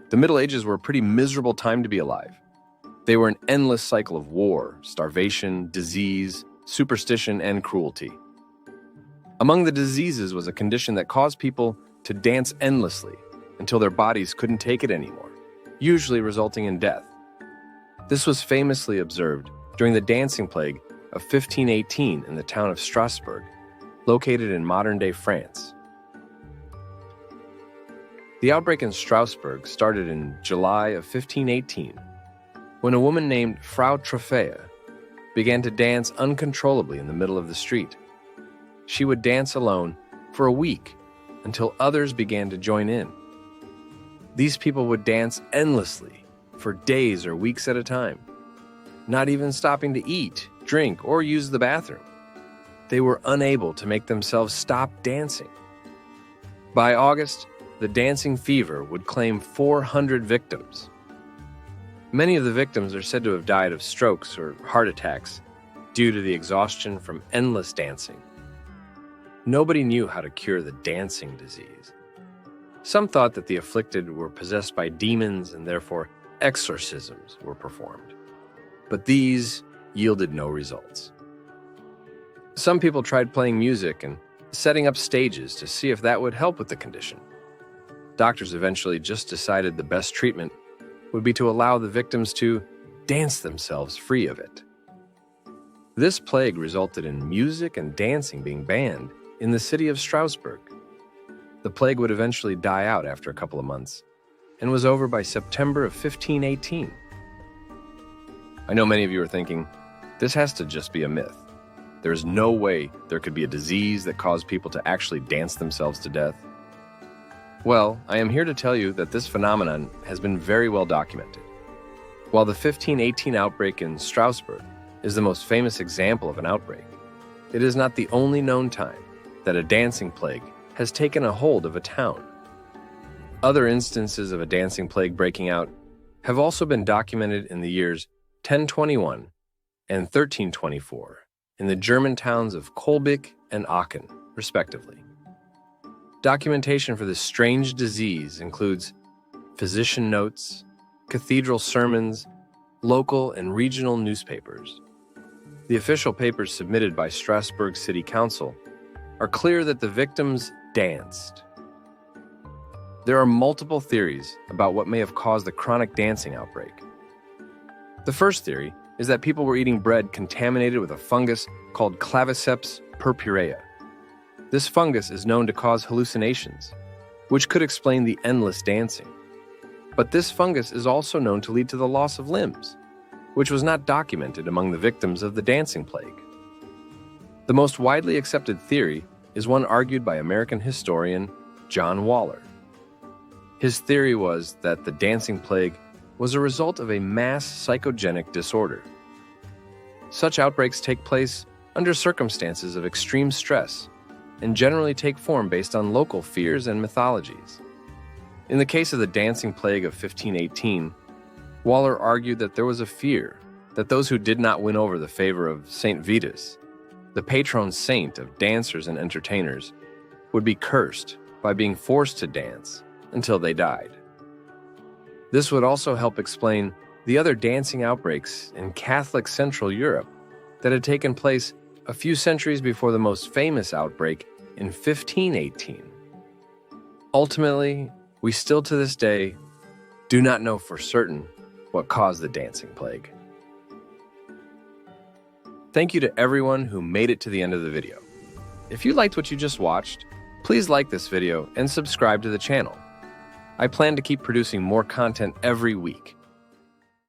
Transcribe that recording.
The Middle Ages were a pretty miserable time to be alive. They were an endless cycle of war, starvation, disease, superstition, and cruelty. Among the diseases was a condition that caused people to dance endlessly until their bodies couldn't take it anymore, usually resulting in death. This was famously observed during the dancing plague of 1518 in the town of Strasbourg, located in modern-day France. The outbreak in Strasbourg started in July of 1518, when a woman named Frau Trophäa began to dance uncontrollably in the middle of the street. She would dance alone for a week until others began to join in. These people would dance endlessly for days or weeks at a time, not even stopping to eat, drink, or use the bathroom. They were unable to make themselves stop dancing. By August, the dancing fever would claim 400 victims. Many of the victims are said to have died of strokes or heart attacks due to the exhaustion from endless dancing. Nobody knew how to cure the dancing disease. Some thought that the afflicted were possessed by demons and therefore exorcisms were performed. But these yielded no results. Some people tried playing music and setting up stages to see if that would help with the condition. Doctors eventually just decided the best treatment would be to allow the victims to dance themselves free of it. This plague resulted in music and dancing being banned in the city of Strasbourg. The plague would eventually die out after a couple of months and was over by September of 1518. I know many of you are thinking, this has to just be a myth. There is no way there could be a disease that caused people to actually dance themselves to death. Well, I am here to tell you that this phenomenon has been very well documented. While the 1518 outbreak in Strasbourg is the most famous example of an outbreak, it is not the only known time that a dancing plague has taken a hold of a town. Other instances of a dancing plague breaking out have also been documented in the years 1021 and 1324 in the German towns of Kolbig and Aachen, respectively. Documentation for this strange disease includes physician notes, cathedral sermons, local and regional newspapers. The official papers submitted by Strasbourg City Council are clear that the victims danced. There are multiple theories about what may have caused the chronic dancing outbreak. The first theory is that people were eating bread contaminated with a fungus called Claviceps purpurea. This fungus is known to cause hallucinations, which could explain the endless dancing. But this fungus is also known to lead to the loss of limbs, which was not documented among the victims of the dancing plague. The most widely accepted theory is one argued by American historian John Waller. His theory was that the dancing plague was a result of a mass psychogenic disorder. Such outbreaks take place under circumstances of extreme stress and generally take form based on local fears and mythologies. In the case of the dancing plague of 1518, Waller argued that there was a fear that those who did not win over the favor of Saint Vitus, the patron saint of dancers and entertainers, would be cursed by being forced to dance until they died. This would also help explain the other dancing outbreaks in Catholic Central Europe that had taken place a few centuries before the most famous outbreak in 1518. Ultimately, we still to this day do not know for certain what caused the dancing plague. Thank you to everyone who made it to the end of the video. If you liked what you just watched, please like this video and subscribe to the channel. I plan to keep producing more content every week.